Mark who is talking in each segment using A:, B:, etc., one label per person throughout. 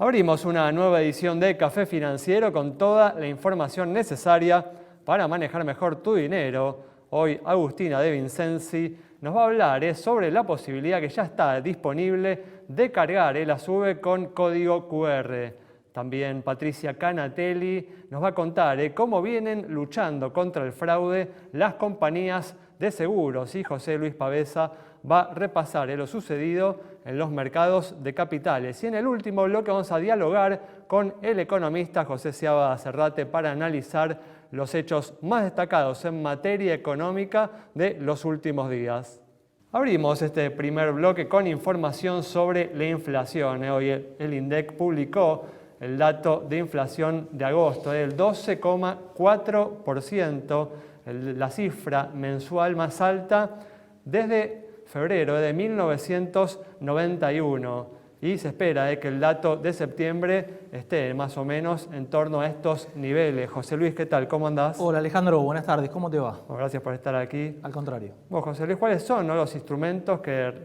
A: Abrimos una nueva edición de Café Financiero con toda la información necesaria para manejar mejor tu dinero. Hoy Agustina De Vincenzi nos va a hablar sobre la posibilidad que ya está disponible de cargar la SUBE con código QR. También Patricia Canatelli nos va a contar cómo vienen luchando contra el fraude las compañías de seguros, y José Luis Pavesa va a repasar lo sucedido en los mercados de capitales. Y en el último bloque vamos a dialogar con el economista José Seabra Serrate para analizar los hechos más destacados en materia económica de los últimos días. Abrimos este primer bloque con información sobre la inflación. Hoy el INDEC publicó el dato de inflación de agosto, del 12,4%, la cifra mensual más alta desde febrero de 1991. Y se espera que el dato de septiembre esté más o menos en torno a estos niveles. José Luis, ¿qué tal? ¿Cómo andás?
B: Hola Alejandro, buenas tardes, ¿cómo te va?
A: Bueno, gracias por estar aquí.
B: Al contrario.
A: Bueno, José Luis, ¿cuáles son los instrumentos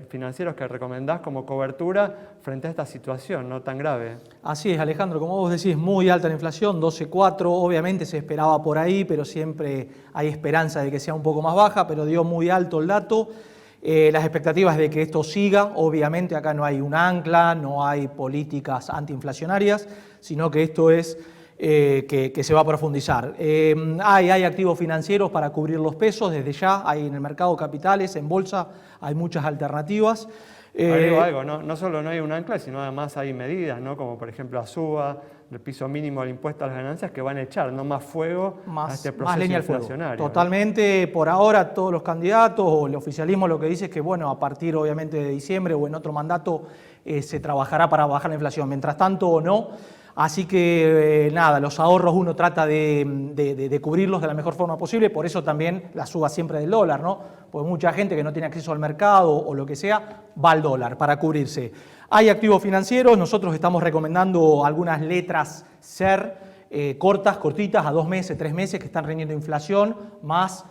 A: financieros que recomendás como cobertura frente a esta situación no tan grave?
B: Así es, Alejandro, como vos decís, muy alta la inflación, 12,4, obviamente se esperaba por ahí, pero siempre hay esperanza de que sea un poco más baja, pero dio muy alto el dato. Las expectativas de que esto siga, obviamente acá no hay un ancla, no hay políticas antiinflacionarias, sino que esto es que se va a profundizar. Hay activos financieros para cubrir los pesos desde ya, hay en el mercado de capitales, en bolsa, hay muchas alternativas.
A: Agrego algo, no solo no hay un ancla, sino además hay medidas, ¿no? Como por ejemplo ASUA, el piso mínimo del impuesto a las ganancias, que van a echar más fuego a este proceso
B: leña al fuego.
A: inflacionario.
B: Totalmente, por ahora todos los candidatos o el oficialismo lo que dice es que bueno, a partir obviamente de diciembre o en otro mandato se trabajará para bajar la inflación, mientras tanto no. Así que nada, los ahorros uno trata de cubrirlos de la mejor forma posible, por eso también la suba siempre del dólar, ¿no? Porque mucha gente que no tiene acceso al mercado o lo que sea, va al dólar para cubrirse. Hay activos financieros, nosotros estamos recomendando algunas letras SER cortitas, a 2 meses, 3 meses, que están rindiendo inflación, más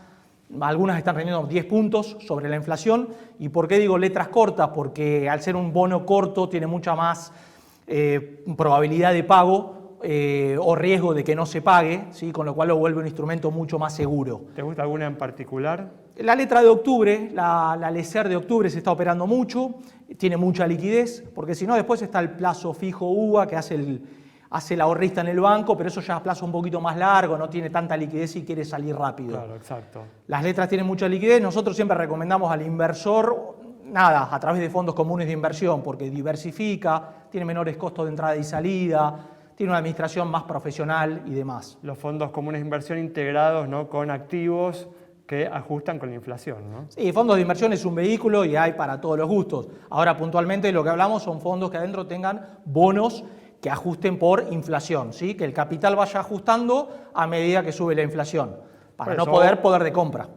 B: algunas están rindiendo 10 puntos sobre la inflación. ¿Y por qué digo letras cortas? Porque al ser un bono corto tiene mucha más probabilidad de pago o riesgo de que no se pague, ¿sí? Con lo cual lo vuelve un instrumento mucho más seguro.
A: ¿Te gusta alguna en particular?
B: La letra de octubre, la LECER de octubre se está operando mucho, tiene mucha liquidez, porque si no después está el plazo fijo UVA que hace el ahorrista en el banco, pero eso ya es plazo un poquito más largo, no tiene tanta liquidez y quiere salir rápido.
A: Claro, exacto.
B: Las letras tienen mucha liquidez, nosotros siempre recomendamos al inversor, a través de fondos comunes de inversión, porque diversifica, tiene menores costos de entrada y salida, tiene una administración más profesional y demás.
A: Los fondos comunes de inversión integrados, ¿no? Con activos que ajustan con la inflación, ¿no?
B: Sí, fondos de inversión es un vehículo y hay para todos los gustos. Ahora, puntualmente, lo que hablamos son fondos que adentro tengan bonos que ajusten por inflación, ¿sí? Que el capital vaya ajustando a medida que sube la inflación, para no poder de compra.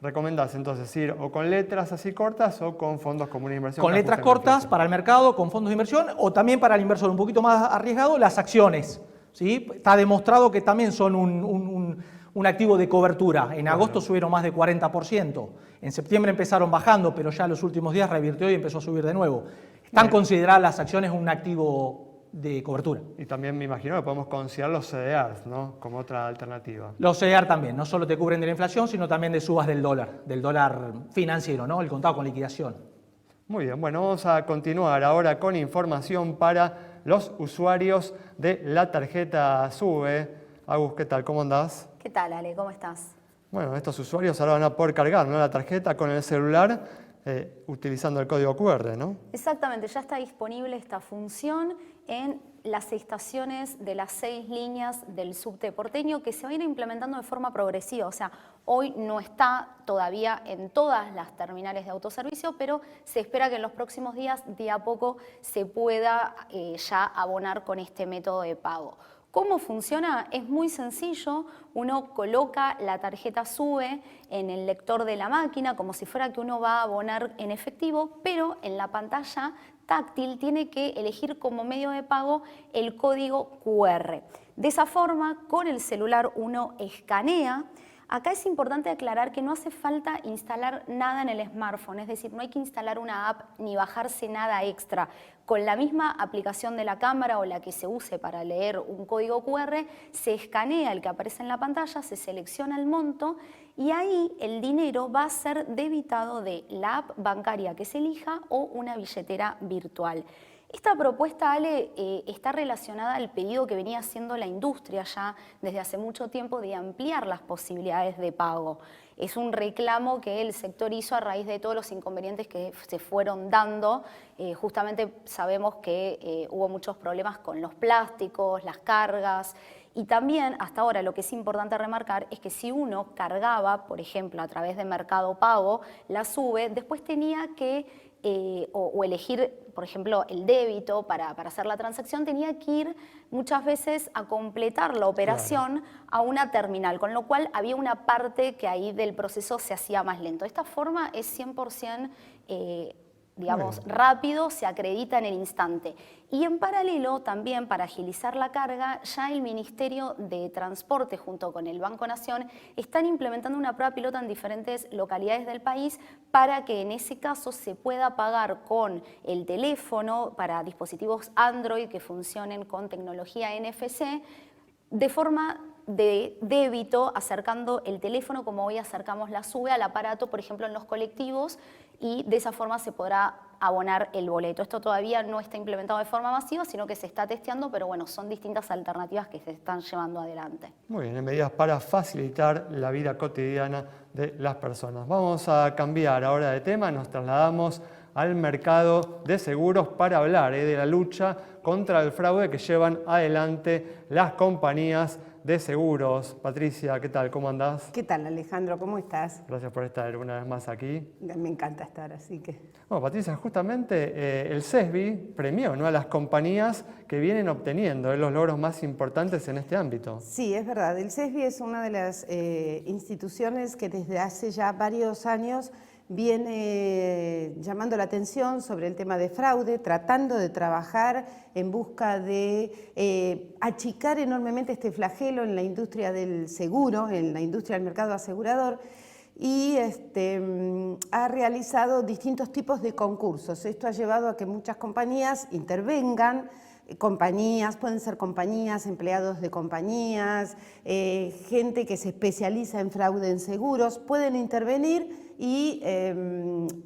A: ¿Recomendás entonces ir o con letras así cortas o con fondos comunes de inversión?
B: Con letras cortas para el mercado, con fondos de inversión, o también para el inversor un poquito más arriesgado, las acciones, ¿sí? Está demostrado que también son un activo de cobertura. En agosto subieron más de 40%. En septiembre empezaron bajando, pero ya en los últimos días revirtió y empezó a subir de nuevo. Están consideradas las acciones un activo de cobertura.
A: Y también me imagino que podemos considerar los CDRs, ¿no? Como otra alternativa.
B: Los CDR también, no solo te cubren de la inflación, sino también de subas del dólar financiero, ¿no? El contado con liquidación.
A: Muy bien, bueno, vamos a continuar ahora con información para los usuarios de la tarjeta SUBE. Agus, ¿qué tal? ¿Cómo andás?
C: ¿Qué tal, Ale? ¿Cómo estás?
A: Bueno, estos usuarios ahora van a poder cargar, ¿no? La tarjeta con el celular utilizando el código QR, ¿no?
C: Exactamente, ya está disponible esta función en las estaciones de las 6 líneas del subte porteño, que se va a ir implementando de forma progresiva. O sea, hoy no está todavía en todas las terminales de autoservicio, pero se espera que en los próximos días, de a poco, se pueda ya abonar con este método de pago. ¿Cómo funciona? Es muy sencillo. Uno coloca la tarjeta SUBE en el lector de la máquina como si fuera que uno va a abonar en efectivo, pero en la pantalla táctil tiene que elegir como medio de pago el código QR. De esa forma, con el celular uno escanea Acá es importante aclarar que no hace falta instalar nada en el smartphone, es decir, no hay que instalar una app ni bajarse nada extra. Con la misma aplicación de la cámara o la que se use para leer un código QR, se escanea el que aparece en la pantalla, se selecciona el monto y ahí el dinero va a ser debitado de la app bancaria que se elija o una billetera virtual. Esta propuesta, Ale, está relacionada al pedido que venía haciendo la industria ya desde hace mucho tiempo de ampliar las posibilidades de pago. Es un reclamo que el sector hizo a raíz de todos los inconvenientes que se fueron dando. Justamente sabemos que hubo muchos problemas con los plásticos, las cargas. Y también, hasta ahora, lo que es importante remarcar es que si uno cargaba, por ejemplo, a través de Mercado Pago, la SUBE, después tenía que o elegir, por ejemplo, el débito para hacer la transacción, tenía que ir muchas veces a completar la operación a una terminal, con lo cual había una parte que ahí del proceso se hacía más lento. De esta forma es 100% digamos, rápido, se acredita en el instante. Y en paralelo, también para agilizar la carga, ya el Ministerio de Transporte junto con el Banco Nación están implementando una prueba piloto en diferentes localidades del país para que en ese caso se pueda pagar con el teléfono para dispositivos Android que funcionen con tecnología NFC de forma de débito, acercando el teléfono como hoy acercamos la SUBE al aparato, por ejemplo, en los colectivos, y de esa forma se podrá abonar el boleto. Esto todavía no está implementado de forma masiva, sino que se está testeando, pero bueno, son distintas alternativas que se están llevando adelante.
A: Muy bien, en medidas para facilitar la vida cotidiana de las personas. Vamos a cambiar ahora de tema, nos trasladamos al mercado de seguros para hablar de la lucha contra el fraude que llevan adelante las compañías de seguros. Patricia, ¿qué tal? ¿Cómo andás?
D: ¿Qué tal, Alejandro? ¿Cómo estás?
A: Gracias por estar una vez más aquí.
D: Me encanta estar, así que...
A: Bueno, Patricia, justamente el CESBI premió, ¿no?, a las compañías que vienen obteniendo los logros más importantes en este ámbito.
D: Sí, es verdad. El CESBI es una de las instituciones que desde hace ya varios años viene llamando la atención sobre el tema de fraude, tratando de trabajar en busca de achicar enormemente este flagelo en la industria del seguro, en la industria del mercado asegurador, y ha realizado distintos tipos de concursos. Esto ha llevado a que muchas compañías intervengan, pueden ser compañías, empleados de compañías, gente que se especializa en fraude en seguros, pueden intervenir y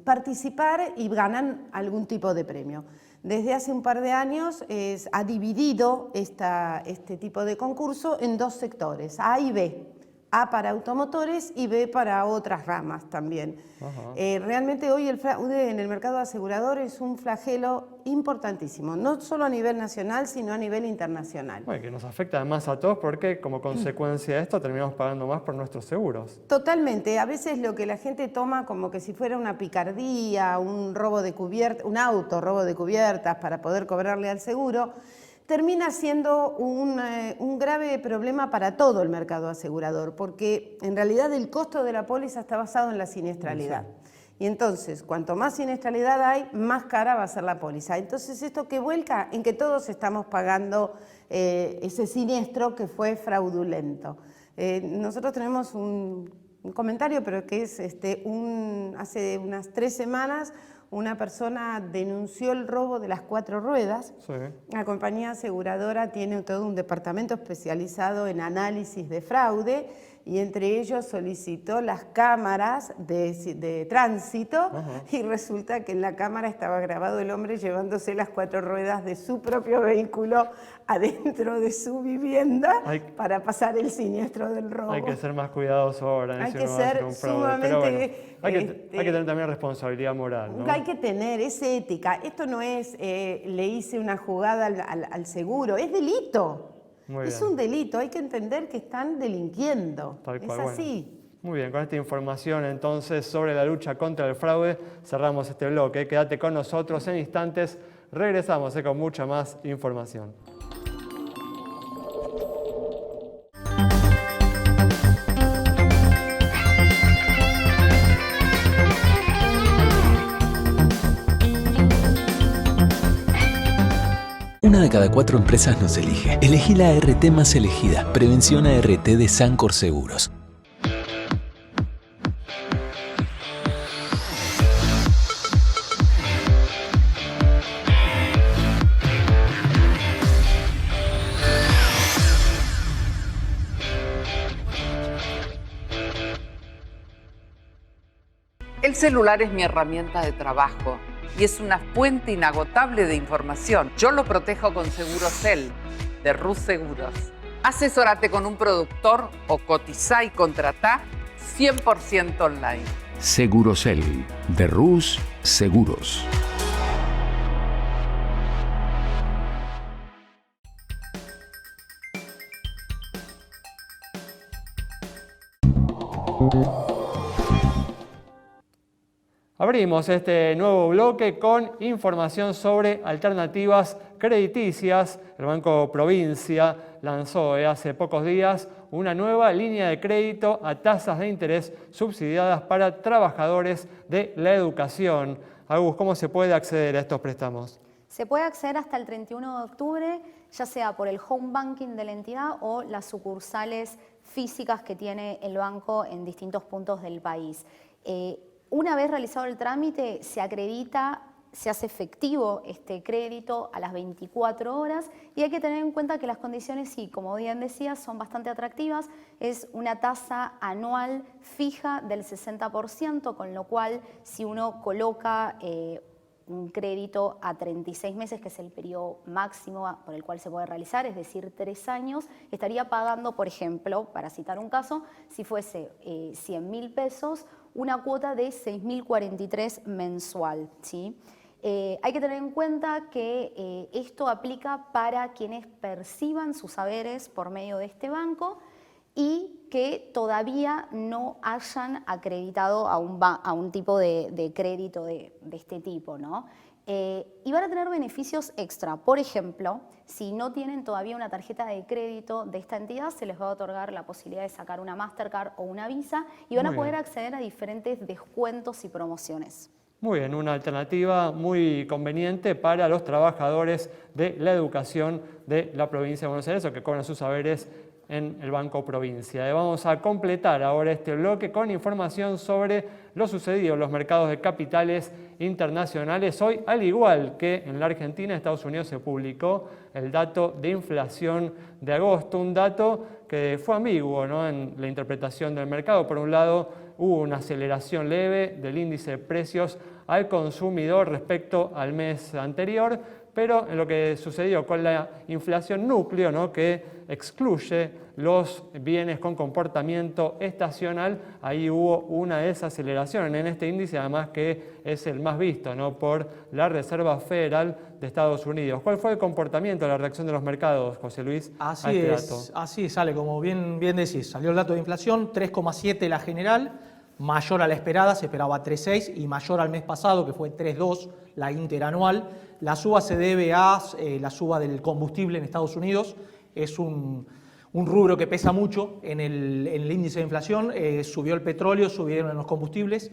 D: participar y ganan algún tipo de premio. Desde hace un par de años ha dividido este tipo de concurso en dos sectores, A y B. A para automotores y B para otras ramas también. Realmente hoy el fraude en el mercado asegurador es un flagelo importantísimo, no solo a nivel nacional, sino a nivel internacional.
A: Bueno, que nos afecta además a todos porque como consecuencia de esto terminamos pagando más por nuestros seguros.
D: Totalmente, a veces lo que la gente toma como que si fuera una picardía, un robo de cubiertas, un auto robo de cubiertas para poder cobrarle al seguro, termina siendo un grave problema para todo el mercado asegurador, porque en realidad el costo de la póliza está basado en la siniestralidad. Y entonces, cuanto más siniestralidad hay, más cara va a ser la póliza. Entonces, ¿esto qué vuelca? En que todos estamos pagando ese siniestro que fue fraudulento. Nosotros tenemos un comentario, pero que es hace unas 3 semanas, una persona denunció el robo de las 4 ruedas. Sí. La compañía aseguradora tiene todo un departamento especializado en análisis de fraude y entre ellos solicitó las cámaras de tránsito y resulta que en la cámara estaba grabado el hombre llevándose las 4 ruedas de su propio vehículo adentro de su vivienda para pasar el siniestro del robo.
A: Hay que ser más cuidadoso ahora.
D: Hay que ser sumamente...
A: Hay que tener también responsabilidad moral, ¿no?
D: Hay que tener, es ética. Esto no es le hice una jugada al seguro, es delito. Es un delito, hay que entender que están delinquiendo. Tal cual, es así.
A: Bueno. Muy bien, con esta información entonces sobre la lucha contra el fraude cerramos este bloque. Quédate con nosotros en instantes, regresamos con mucha más información.
E: Una de cada 4 empresas nos elige. Elegí la ART más elegida. Prevención ART de Sancor Seguros.
F: El celular es mi herramienta de trabajo y es una fuente inagotable de información. Yo lo protejo con Segurosel de Rus Seguros. Asesórate con un productor o cotizá y contratá 100% online.
E: Segurosel de Rus Seguros.
A: Abrimos este nuevo bloque con información sobre alternativas crediticias. El Banco Provincia lanzó hace pocos días una nueva línea de crédito a tasas de interés subsidiadas para trabajadores de la educación. Agus, ¿cómo se puede acceder a estos préstamos?
C: Se puede acceder hasta el 31 de octubre, ya sea por el home banking de la entidad o las sucursales físicas que tiene el banco en distintos puntos del país. Una vez realizado el trámite, se acredita, se hace efectivo este crédito a las 24 horas y hay que tener en cuenta que las condiciones, sí, como bien decía, son bastante atractivas. Es una tasa anual fija del 60%, con lo cual si uno coloca un crédito a 36 meses, que es el periodo máximo por el cual se puede realizar, es decir, 3 años, estaría pagando, por ejemplo, para citar un caso, si fuese 100.000 pesos, una cuota de 6.043 mensual, ¿sí? Hay que tener en cuenta que esto aplica para quienes perciban sus haberes por medio de este banco y que todavía no hayan acreditado a un tipo de crédito de este tipo, ¿no? Y van a tener beneficios extra. Por ejemplo, si no tienen todavía una tarjeta de crédito de esta entidad, se les va a otorgar la posibilidad de sacar una Mastercard o una Visa y van a poder acceder a diferentes descuentos y promociones.
A: Muy bien, una alternativa muy conveniente para los trabajadores de la educación de la provincia de Buenos Aires o que cobran sus haberes en el Banco Provincia. Vamos a completar ahora este bloque con información sobre lo sucedido en los mercados de capitales internacionales. Hoy, al igual que en la Argentina, en Estados Unidos se publicó el dato de inflación de agosto, un dato que fue ambiguo, ¿no?, en la interpretación del mercado. Por un lado, hubo una aceleración leve del índice de precios al consumidor respecto al mes anterior, pero en lo que sucedió con la inflación núcleo, ¿no?, que excluye los bienes con comportamiento estacional, ahí hubo una desaceleración en este índice, además que es el más visto, ¿no?, por la Reserva Federal de Estados Unidos. ¿Cuál fue el comportamiento, la reacción de los mercados, José Luis, a este dato?
B: Así sale, como bien decís, salió el dato de inflación, 3,7 la general, mayor a la esperada, se esperaba 3,6 y mayor al mes pasado, que fue 3,2 la interanual. La suba se debe a la suba del combustible en Estados Unidos, es un rubro que pesa mucho en el índice de inflación, subió el petróleo, subieron los combustibles.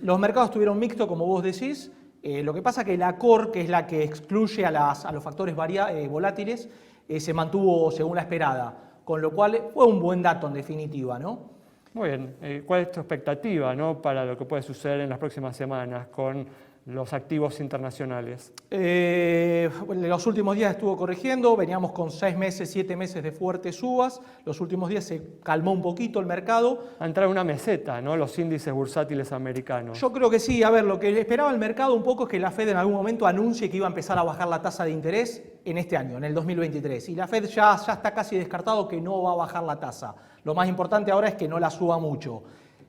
B: Los mercados estuvieron mixtos, como vos decís. Lo que pasa es que la core, que es la que excluye a los factores volátiles, se mantuvo según la esperada, con lo cual fue un buen dato en definitiva, ¿no?
A: Muy bien. ¿Cuál es tu expectativa, ¿no?, para lo que puede suceder en las próximas semanas con los activos internacionales?
B: En los últimos días estuvo corrigiendo, veníamos con 6 meses, 7 meses de fuertes subas, los últimos días se calmó un poquito el mercado.
A: Ha entrado una meseta, ¿no?, los índices bursátiles americanos.
B: Yo creo que sí, a ver, lo que esperaba el mercado un poco es que la Fed en algún momento anuncie que iba a empezar a bajar la tasa de interés en este año, en el 2023, y la Fed ya está casi descartado que no va a bajar la tasa. Lo más importante ahora es que no la suba mucho.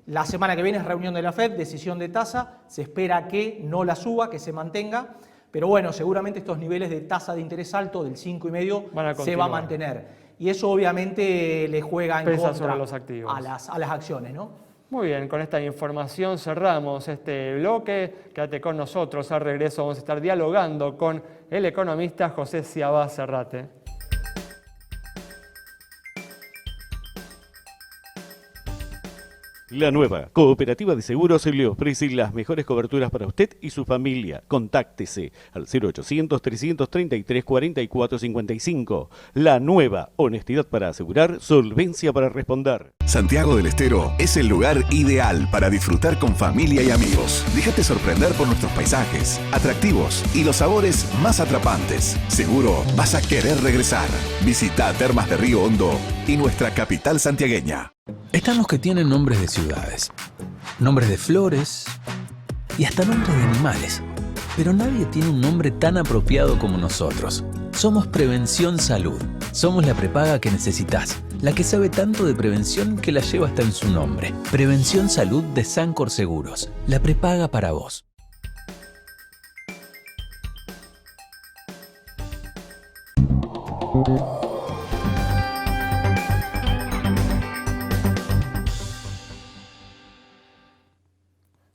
B: La semana que viene es reunión de la Fed, decisión de tasa, se espera que no la suba, que se mantenga, pero bueno, seguramente estos niveles de tasa de interés alto del 5,5 se va a mantener. Y eso obviamente le juega en contra
A: sobre los activos,
B: a las acciones, ¿no?
A: Muy bien, con esta información cerramos este bloque. Quédate con nosotros, al regreso vamos a estar dialogando con el economista José Ciaba Serrate.
G: La Nueva Cooperativa de Seguros le ofrece las mejores coberturas para usted y su familia. Contáctese al 0800-333-4455. La Nueva, honestidad para asegurar, solvencia para responder.
H: Santiago del Estero es el lugar ideal para disfrutar con familia y amigos. Déjate sorprender por nuestros paisajes, atractivos y los sabores más atrapantes. Seguro vas a querer regresar. Visita Termas de Río Hondo y nuestra capital santiagueña.
I: Están los que tienen nombres de ciudades, nombres de flores y hasta nombres de animales. Pero nadie tiene un nombre tan apropiado como nosotros. Somos Prevención Salud. Somos la prepaga que necesitas, la que sabe tanto de prevención que la lleva hasta en su nombre. Prevención Salud de Sancor Seguros. La prepaga para vos.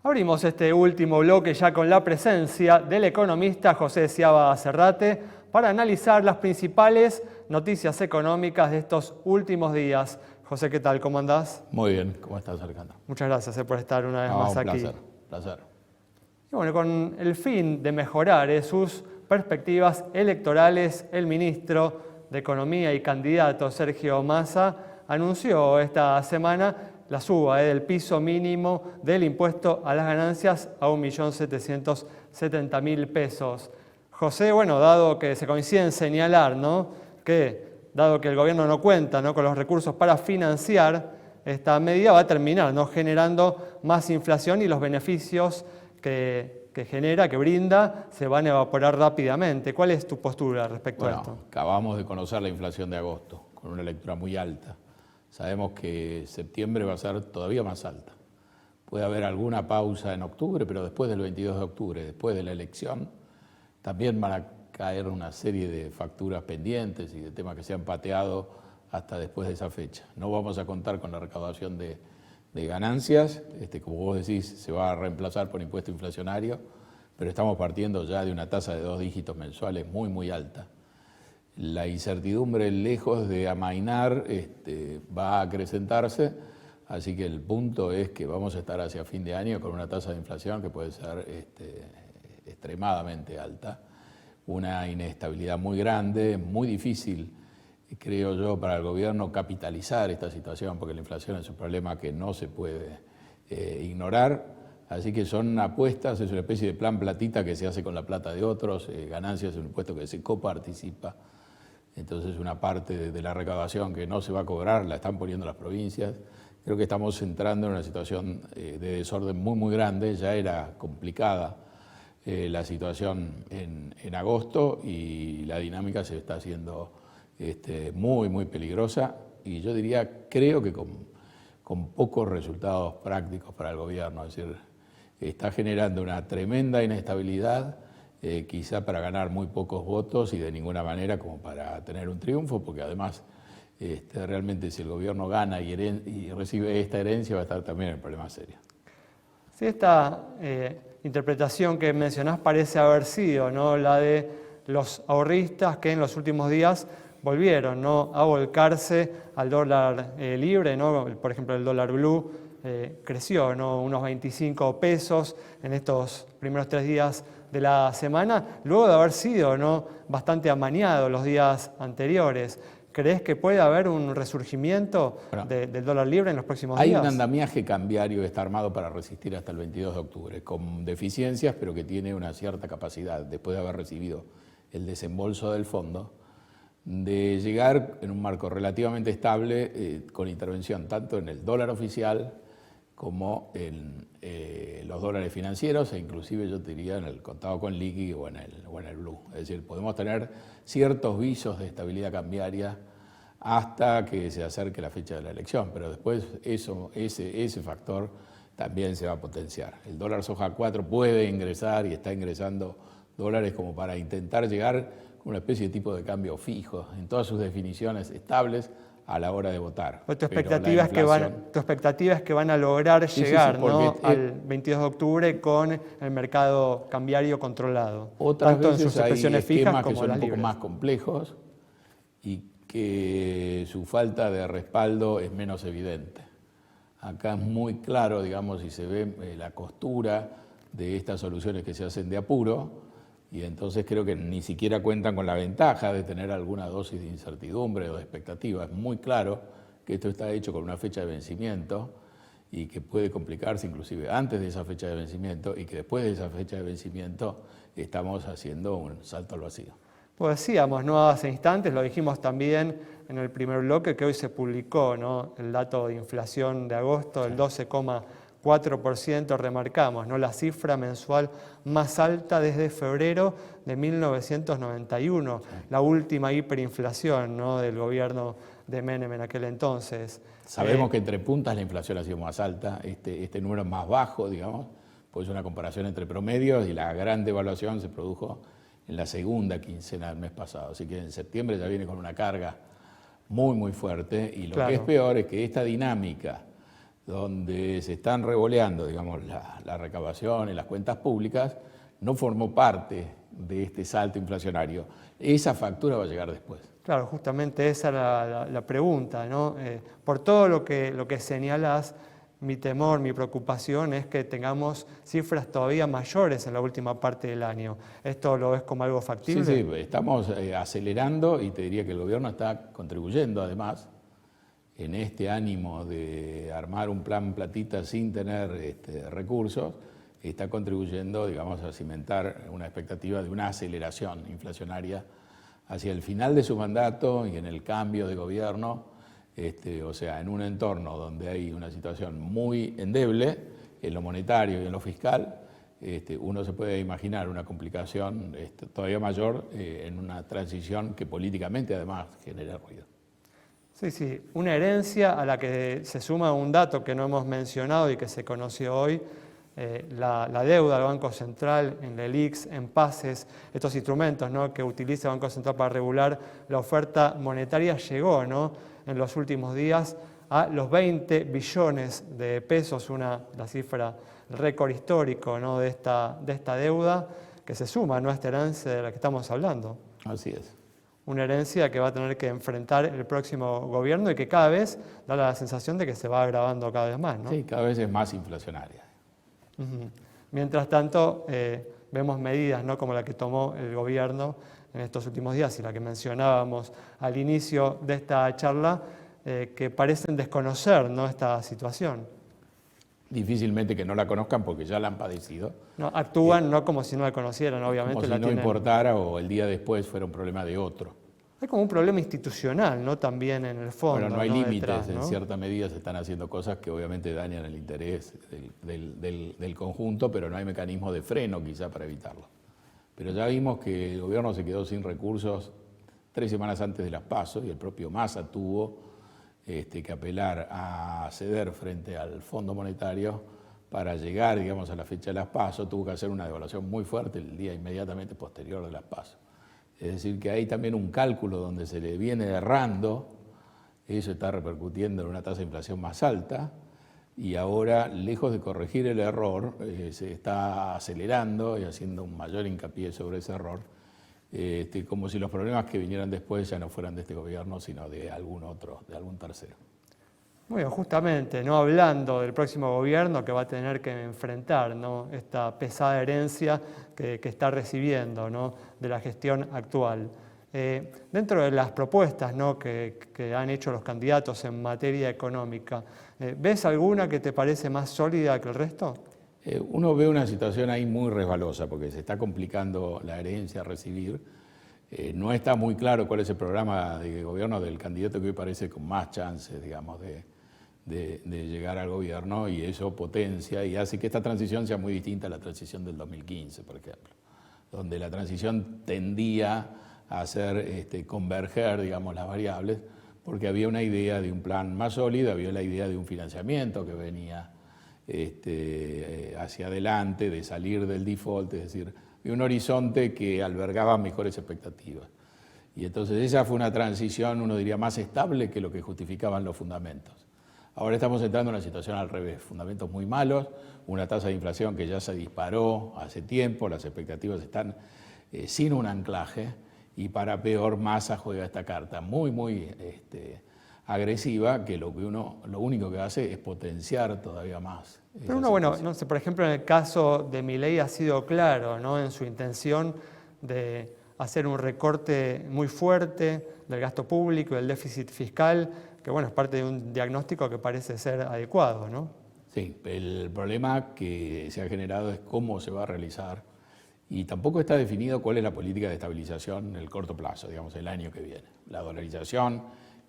A: Abrimos este último bloque ya con la presencia del economista José Ciaba Cerrate para analizar las principales noticias económicas de estos últimos días. José, ¿qué tal? ¿Cómo andás?
J: Muy bien, ¿cómo estás, Alejandro?
A: Muchas gracias por estar una vez más aquí.
J: Placer.
A: Y bueno, con el fin de mejorar sus perspectivas electorales, el ministro de Economía y candidato Sergio Massa anunció esta semana la suba del piso mínimo del impuesto a las ganancias a 1.770.000 pesos. José, bueno, dado que se coincide en señalar, ¿no?, que dado que el gobierno no cuenta, ¿no?, con los recursos para financiar esta medida, va a terminar, ¿no?, generando más inflación y los beneficios que genera, que brinda, se van a evaporar rápidamente. ¿Cuál es tu postura respecto a esto?
J: Acabamos de conocer la inflación de agosto, con una lectura muy alta. Sabemos que septiembre va a ser todavía más alta. Puede haber alguna pausa en octubre, pero después del 22 de octubre, después de la elección, también van a caer una serie de facturas pendientes y de temas que se han pateado hasta después de esa fecha. No vamos a contar con la recaudación de ganancias, como vos decís, se va a reemplazar por impuesto inflacionario, pero estamos partiendo ya de una tasa de 2 dígitos mensuales muy, muy alta. La incertidumbre, lejos de amainar, va a acrecentarse, así que el punto es que vamos a estar hacia fin de año con una tasa de inflación que puede ser extremadamente alta, una inestabilidad muy grande, muy difícil, creo yo, para el gobierno capitalizar esta situación, porque la inflación es un problema que no se puede ignorar, así que son apuestas, es una especie de plan platita que se hace con la plata de otros, ganancias es un impuesto que se coparticipa. Entonces una parte de la recaudación que no se va a cobrar la están poniendo las provincias. Creo que estamos entrando en una situación de desorden muy, muy grande. Ya era complicada la situación en agosto y la dinámica se está haciendo muy, muy peligrosa. Y yo diría, creo que con pocos resultados prácticos para el gobierno. Es decir, está generando una tremenda inestabilidad, quizá para ganar muy pocos votos y de ninguna manera como para tener un triunfo, porque además realmente si el gobierno gana y recibe esta herencia va a estar también en problemas serios.
A: Sí, esta interpretación que mencionás parece haber sido, ¿no?, la de los ahorristas que en los últimos días volvieron, ¿no?, a volcarse al dólar libre, ¿no? Por ejemplo, el dólar blue creció, ¿no?, unos 25 pesos en estos primeros 3 días de la semana, luego de haber sido, ¿no?, bastante amañado los días anteriores. ¿Crees que puede haber un resurgimiento del dólar libre en los próximos días?
J: Hay un andamiaje cambiario que está armado para resistir hasta el 22 de octubre, con deficiencias, pero que tiene una cierta capacidad, después de haber recibido el desembolso del fondo, de llegar en un marco relativamente estable con intervención tanto en el dólar oficial como en los dólares financieros e inclusive yo te diría en el contado con liqui o en el blue. Es decir, podemos tener ciertos visos de estabilidad cambiaria hasta que se acerque la fecha de la elección, pero después ese factor también se va a potenciar. El dólar soja 4 puede ingresar y está ingresando dólares como para intentar llegar con una especie de tipo de cambio fijo en todas sus definiciones estables a la hora de votar.
A: Tu expectativa es que van a lograr llegar, ¿no?, al 22 de octubre con el mercado cambiario controlado.
J: Otras
A: tanto
J: veces
A: en sus expresiones
J: hay esquemas
A: fijas como
J: que son
A: las
J: un poco
A: libres.
J: más complejos y que su falta de respaldo es menos evidente. Acá es muy claro, digamos, y se ve la costura de estas soluciones que se hacen de apuro, y entonces creo que ni siquiera cuentan con la ventaja de tener alguna dosis de incertidumbre o de expectativa. Es muy claro que esto está hecho con una fecha de vencimiento y que puede complicarse inclusive antes de esa fecha de vencimiento y que después de esa fecha de vencimiento estamos haciendo un salto al vacío.
A: Pues decíamos, no hace instantes, lo dijimos también en el primer bloque, que hoy se publicó, ¿no?, el dato de inflación de agosto, el 12,4%, remarcamos, ¿no?, la cifra mensual más alta desde febrero de 1991, la última hiperinflación, ¿no?, del gobierno de Menem en aquel entonces.
J: Sabemos que entre puntas la inflación ha sido más alta, este número es más bajo, digamos, pues es una comparación entre promedios y la gran devaluación se produjo en la segunda quincena del mes pasado, así que en septiembre ya viene con una carga muy fuerte y lo que es peor es que esta dinámica donde se están revoleando, digamos, la recaudación en las cuentas públicas no formó parte de este salto inflacionario. Esa factura va a llegar después.
A: Claro, justamente esa era la pregunta, ¿no? Por todo lo que señalas, mi temor, mi preocupación es que tengamos cifras todavía mayores en la última parte del año. ¿Esto lo ves como algo factible?
J: Sí, estamos acelerando y te diría que el gobierno está contribuyendo además en este ánimo de armar un plan platita sin tener recursos, está contribuyendo, digamos, a cimentar una expectativa de una aceleración inflacionaria hacia el final de su mandato y en el cambio de gobierno. O sea, en un entorno donde hay una situación muy endeble, en lo monetario y en lo fiscal, uno se puede imaginar una complicación todavía mayor en una transición que políticamente además genera ruido.
A: Sí, una herencia a la que se suma un dato que no hemos mencionado y que se conoció hoy, la deuda del Banco Central en LELIQs, en pases, estos instrumentos, ¿no?, que utiliza el Banco Central para regular la oferta monetaria, llegó, ¿no?, en los últimos días a los 20 billones de pesos, la cifra récord histórico, ¿no?, de esta deuda que se suma, ¿no?, a esta herencia de la que estamos hablando.
J: Así es.
A: Una herencia que va a tener que enfrentar el próximo gobierno y que cada vez da la sensación de que se va agravando cada vez más, ¿no?
J: Sí, cada vez es más inflacionaria.
A: Mientras tanto, vemos medidas, ¿no?, como la que tomó el gobierno en estos últimos días y la que mencionábamos al inicio de esta charla, que parecen desconocer, ¿no?, esta situación.
J: Difícilmente que no la conozcan porque ya la han padecido.
A: No, actúan no como si no la conocieran, obviamente.
J: Como si no importara o el día después fuera un problema de otro.
A: Hay como un problema institucional, ¿no?, también en el fondo.
J: Bueno, no hay límites,
A: detrás, ¿no?
J: En cierta medida se están haciendo cosas que obviamente dañan el interés del conjunto, pero no hay mecanismo de freno quizá para evitarlo. Pero ya vimos que el gobierno se quedó sin recursos 3 semanas antes de las PASO y el propio Massa tuvo que apelar a ceder frente al Fondo Monetario para llegar, digamos, a la fecha de las PASO. Tuvo que hacer una devaluación muy fuerte el día inmediatamente posterior de las PASO. Es decir, que hay también un cálculo donde se le viene errando, eso está repercutiendo en una tasa de inflación más alta, y ahora, lejos de corregir el error, se está acelerando y haciendo un mayor hincapié sobre ese error, como si los problemas que vinieran después ya no fueran de este gobierno, sino de algún otro, de algún tercero.
A: Bueno, justamente, ¿no?, hablando del próximo gobierno que va a tener que enfrentar, ¿no?, esta pesada herencia que está recibiendo, ¿no?, de la gestión actual. Dentro de las propuestas, ¿no?, que han hecho los candidatos en materia económica, ¿ves alguna que te parece más sólida que el resto?
J: Uno ve una situación ahí muy resbalosa porque se está complicando la herencia a recibir. No está muy claro cuál es el programa de gobierno del candidato que hoy parece con más chances, digamos, de llegar al gobierno, y eso potencia y hace que esta transición sea muy distinta a la transición del 2015, por ejemplo, donde la transición tendía a hacer converger, digamos, las variables, porque había una idea de un plan más sólido, había la idea de un financiamiento que venía hacia adelante, de salir del default, es decir, había un horizonte que albergaba mejores expectativas. Y entonces esa fue una transición, uno diría, más estable que lo que justificaban los fundamentos. Ahora estamos entrando en una situación al revés, fundamentos muy malos, una tasa de inflación que ya se disparó hace tiempo, las expectativas están sin un anclaje, y para peor, Massa juega esta carta muy agresiva, que lo único que hace es potenciar todavía más.
A: Pero uno, bueno, no sé, por ejemplo, en el caso de Milei ha sido claro, ¿no?, en su intención de hacer un recorte muy fuerte del gasto público, del déficit fiscal, que que bueno, es parte de un diagnóstico que parece ser adecuado, ¿no?
J: Sí, el problema que se ha generado es cómo se va a realizar y tampoco está definido cuál es la política de estabilización en el corto plazo, digamos, el año que viene. La dolarización,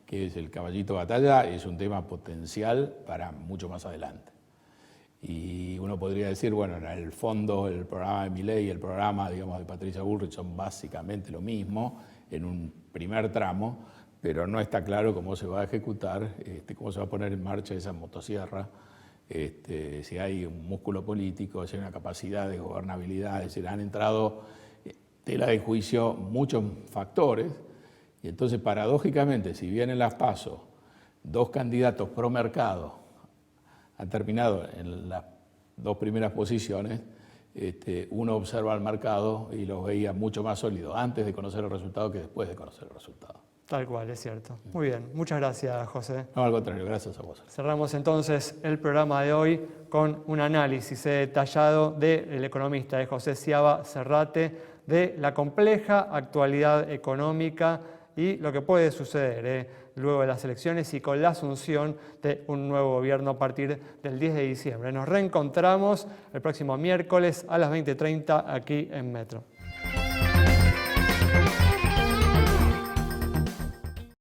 J: que es el caballito de batalla, es un tema potencial para mucho más adelante. Y uno podría decir, bueno, en el fondo el programa de Milei y el programa, digamos, de Patricia Bullrich son básicamente lo mismo en un primer tramo, pero no está claro cómo se va a ejecutar, cómo se va a poner en marcha esa motosierra, si hay un músculo político, si hay una capacidad de gobernabilidad, es decir, han entrado tela de juicio muchos factores, y entonces paradójicamente, si bien en las PASO 2 candidatos pro mercado han terminado en las 2 primeras posiciones, uno observa al mercado y lo veía mucho más sólido antes de conocer el resultado que después de conocer el resultado.
A: Tal cual, es cierto. Muy bien, muchas gracias, José.
J: No, al contrario, gracias a vos.
A: Cerramos entonces el programa de hoy con un análisis detallado del economista José Sciaba Serrate de la compleja actualidad económica y lo que puede suceder luego de las elecciones y con la asunción de un nuevo gobierno a partir del 10 de diciembre. Nos reencontramos el próximo miércoles a las 20:30 aquí en Metro.